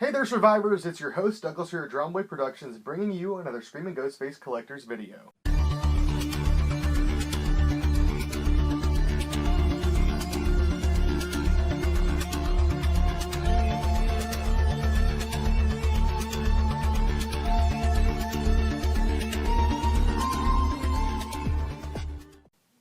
Hey there, survivors! It's your host, Douglas here at Drumboy Productions, bringing you another Screaming Ghostface Collector's video.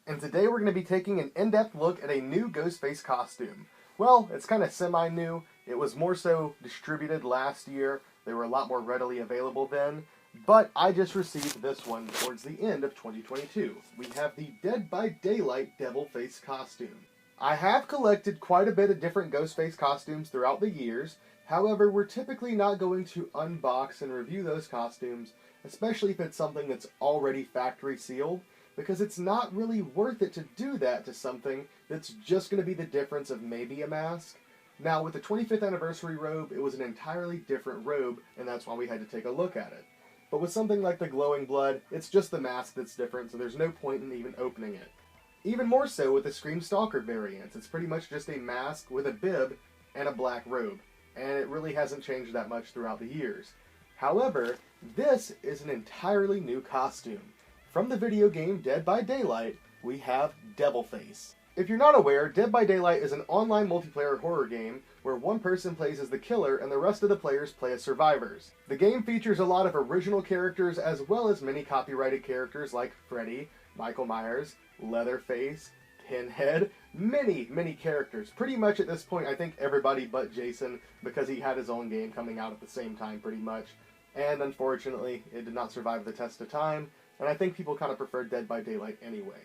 And today we're going to be taking an in-depth look at a new Ghostface costume. Well, it's kind of semi-new. It was more so distributed last year. They were a lot more readily available then. But I just received this one towards the end of 2022. We have the Dead by Daylight Devilface costume. I have collected quite a bit of different Ghostface costumes throughout the years. However, we're typically not going to unbox and review those costumes, especially if it's something that's already factory sealed, because it's not really worth it to do that to something that's just going to be the difference of maybe a mask. Now, with the 25th anniversary robe, it was an entirely different robe, and that's why we had to take a look at it. But with something like the Glowing Blood, it's just the mask that's different, so there's no point in even opening it. Even more so with the Scream Stalker variants. It's pretty much just a mask with a bib and a black robe, and it really hasn't changed that much throughout the years. However, this is an entirely new costume. From the video game Dead by Daylight, we have Devilface. If you're not aware, Dead by Daylight is an online multiplayer horror game where one person plays as the killer and the rest of the players play as survivors. The game features a lot of original characters as well as many copyrighted characters like Freddy, Michael Myers, Leatherface, Pinhead, many characters. Pretty much at this point, I think everybody but Jason, because he had his own game coming out at the same time pretty much. And unfortunately, it did not survive the test of time, and I think people kind of preferred Dead by Daylight anyway.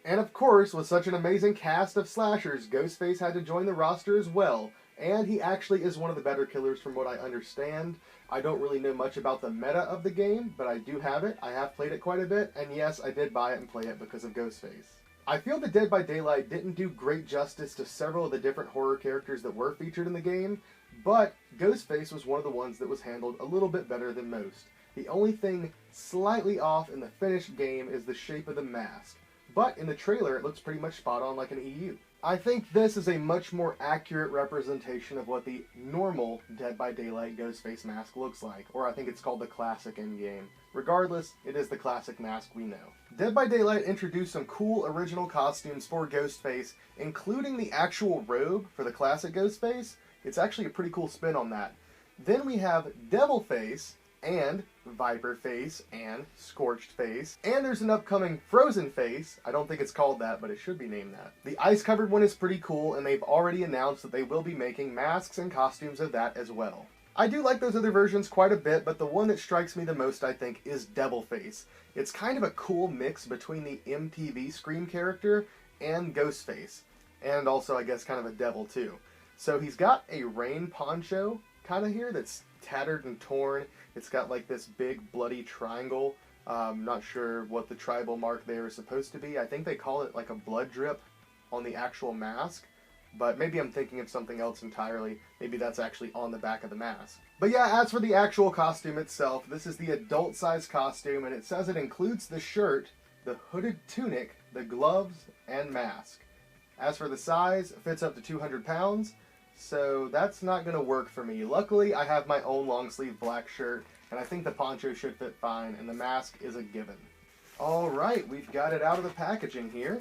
And of course, with such an amazing cast of slashers, Ghostface had to join the roster as well, and he actually is one of the better killers from what I understand. I don't really know much about the meta of the game, but I do have it, I have played it quite a bit, and yes, I did buy it and play it because of Ghostface. I feel that Dead by Daylight didn't do great justice to several of the different horror characters that were featured in the game, but Ghostface was one of the ones that was handled a little bit better than most. The only thing slightly off in the finished game is the shape of the mask. But in the trailer, it looks pretty much spot on like an EU. I think this is a much more accurate representation of what the normal Dead by Daylight Ghostface mask looks like, or I think it's called the classic in-game. Regardless, it is the classic mask we know. Dead by Daylight introduced some cool original costumes for Ghostface, including the actual robe for the classic Ghostface. It's actually a pretty cool spin on that. Then we have Devilface, and Viper Face, and Scorched Face, and there's an upcoming Frozen Face. I don't think it's called that, but it should be named that. The ice-covered one is pretty cool, and they've already announced that they will be making masks and costumes of that as well. I do like those other versions quite a bit, but the one that strikes me the most, I think, is Devilface. It's kind of a cool mix between the MTV Scream character and Ghostface, and also, I guess, kind of a devil, too. So he's got a rain poncho kind of here that's tattered and torn. It's got like this big bloody triangle. Not sure what the tribal mark there is supposed to be. I think they call it like a blood drip on the actual mask, but maybe I'm thinking of something else entirely. Maybe that's actually on the back of the mask. But yeah, as for the actual costume itself, this is the adult size costume, and it says it includes the shirt, the hooded tunic, the gloves, and mask. As for the size, it fits up to 200 pounds. So that's not going to work for me. Luckily, I have my own long sleeve black shirt, and I think the poncho should fit fine, and the mask is a given. Alright, we've got it out of the packaging here.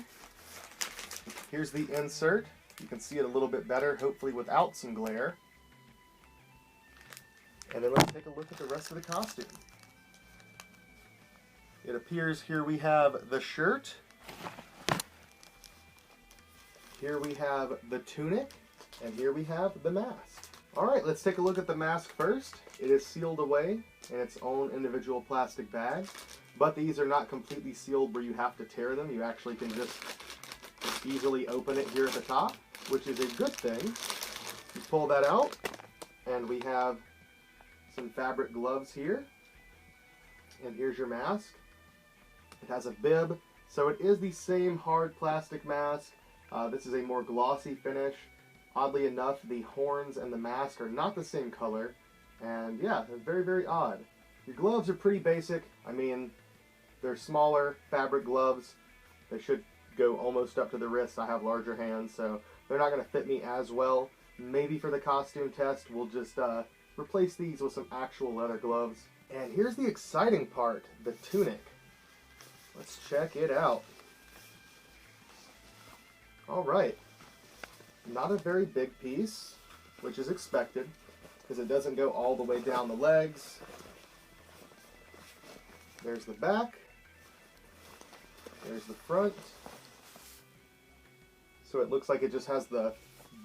Here's the insert. You can see it a little bit better, hopefully without some glare. And then let's take a look at the rest of the costume. It appears here we have the shirt. Here we have the tunic. And here we have the mask. Alright, let's take a look at the mask first. It is sealed away in its own individual plastic bag, but these are not completely sealed where you have to tear them. You actually can just easily open it here at the top, which is a good thing. You pull that out, and we have some fabric gloves here. And here's your mask. It has a bib, so it is the same hard plastic mask. This is a more glossy finish. Oddly enough, the horns and the mask are not the same color, and yeah, it's very odd. Your gloves are pretty basic. I mean, they're smaller fabric gloves. They should go almost up to the wrist. I have larger hands, so they're not going to fit me as well. Maybe for the costume test, we'll just replace these with some actual leather gloves. And here's the exciting part, the tunic. Let's check it out. Alright, not a very big piece, which is expected, because it doesn't go all the way down the legs. There's the back, there's the front. So it looks like it just has the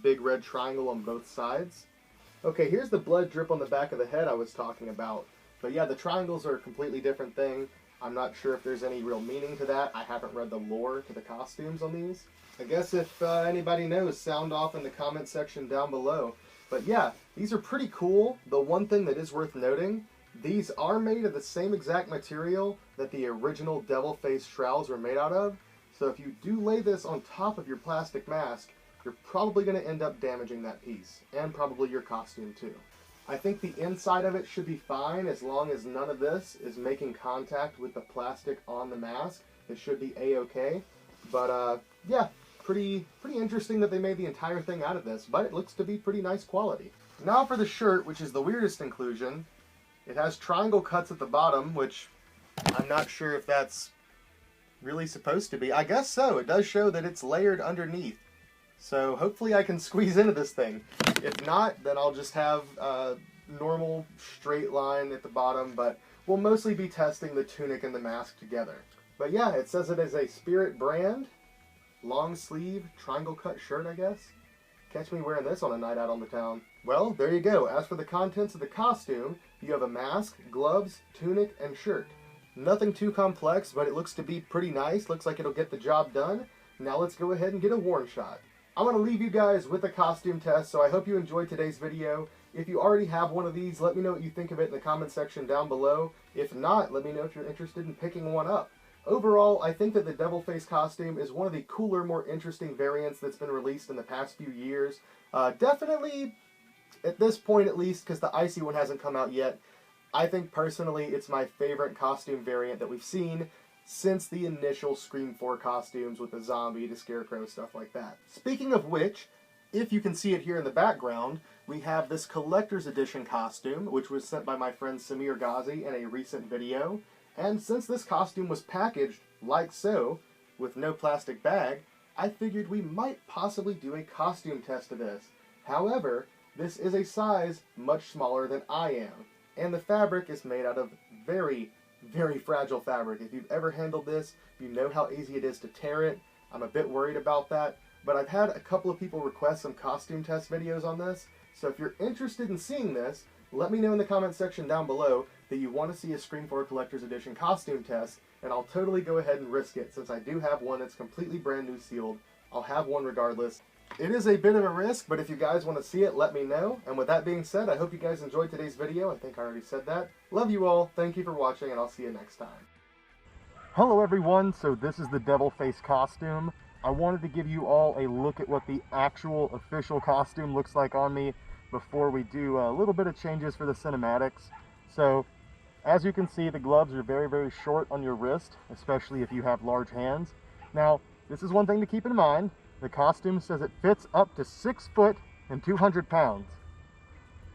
big red triangle on both sides. Okay, here's the blood drip on the back of the head I was talking about. But yeah, the triangles are a completely different thing. I'm not sure if there's any real meaning to that. I haven't read the lore to the costumes on these. I guess if anybody knows, sound off in the comment section down below. But yeah, these are pretty cool. The one thing that is worth noting, these are made of the same exact material that the original devil face shrouds were made out of. So if you do lay this on top of your plastic mask, you're probably going to end up damaging that piece, and probably your costume too. I think the inside of it should be fine as long as none of this is making contact with the plastic on the mask. It should be a-okay. But yeah, pretty interesting that they made the entire thing out of this, but it looks to be pretty nice quality. Now for the shirt, which is the weirdest inclusion. It has triangle cuts at the bottom, which I'm not sure if that's really supposed to be. I guess so. It does show that it's layered underneath. So hopefully I can squeeze into this thing. If not, then I'll just have a normal straight line at the bottom, but we'll mostly be testing the tunic and the mask together. But yeah, it says it is a Spirit brand, long sleeve, triangle cut shirt, I guess. Catch me wearing this on a night out on the town. Well, there you go. As for the contents of the costume, you have a mask, gloves, tunic, and shirt. Nothing too complex, but it looks to be pretty nice. Looks like it'll get the job done. Now let's go ahead and get a worn shot. I'm going to leave you guys with a costume test, so I hope you enjoyed today's video. If you already have one of these, let me know what you think of it in the comment section down below. If not, let me know if you're interested in picking one up. Overall, I think that the devil face costume is one of the cooler, more interesting variants that's been released in the past few years. Definitely, at this point at least, because the icy one hasn't come out yet, I think personally it's my favorite costume variant that we've seen since the initial Scream 4 costumes with the zombie, the scarecrow, stuff like that. Speaking of which, if you can see it here in the background, we have this collector's edition costume, which was sent by my friend Samir Ghazi in a recent video. And since this costume was packaged like so, with no plastic bag, I figured we might possibly do a costume test of this. However, this is a size much smaller than I am, and the fabric is made out of very fragile fabric. If you've ever handled this, you know how easy it is to tear it. I'm a bit worried about that, but I've had a couple of people request some costume test videos on this, so if you're interested in seeing this, let me know in the comment section down below that you want to see a Scream 4 Collector's Edition costume test, and I'll totally go ahead and risk it. Since I do have one that's completely brand new sealed, I'll have one regardless. It is a bit of a risk, but if you guys want to see it, let me know. And with that being said, I hope you guys enjoyed today's video. I think I already said that. Love you all. Thank you for watching, and I'll see you next time. Hello everyone, so this is the devil face costume. I wanted to give you all a look at what the actual official costume looks like on me before we do a little bit of changes for the cinematics. So, as you can see, the gloves are very short on your wrist, especially if you have large hands. Now, this is one thing to keep in mind. The costume says it fits up to 6 foot and 200 pounds.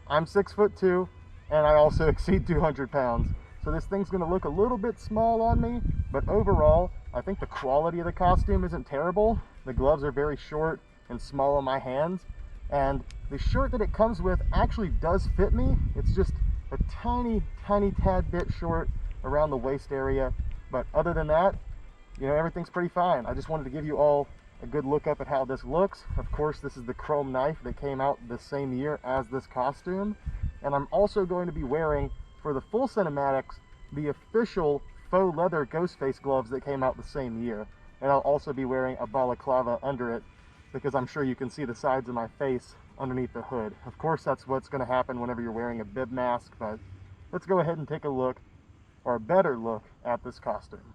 I'm 6'2", and I also exceed 200 pounds. So this thing's gonna look a little bit small on me, but overall, I think the quality of the costume isn't terrible. The gloves are very short and small on my hands, and the shirt that it comes with actually does fit me. It's just a tiny tad bit short around the waist area, but other than that, you know, everything's pretty fine. I just wanted to give you all a good look up at how this looks. Of course, this is the chrome knife that came out the same year as this costume, and I'm also going to be wearing, for the full cinematics, the official faux leather Ghostface gloves that came out the same year, and I'll also be wearing a balaclava under it, because I'm sure you can see the sides of my face underneath the hood. Of course, that's what's going to happen whenever you're wearing a bib mask, but let's go ahead and take a look, or a better look, at this costume.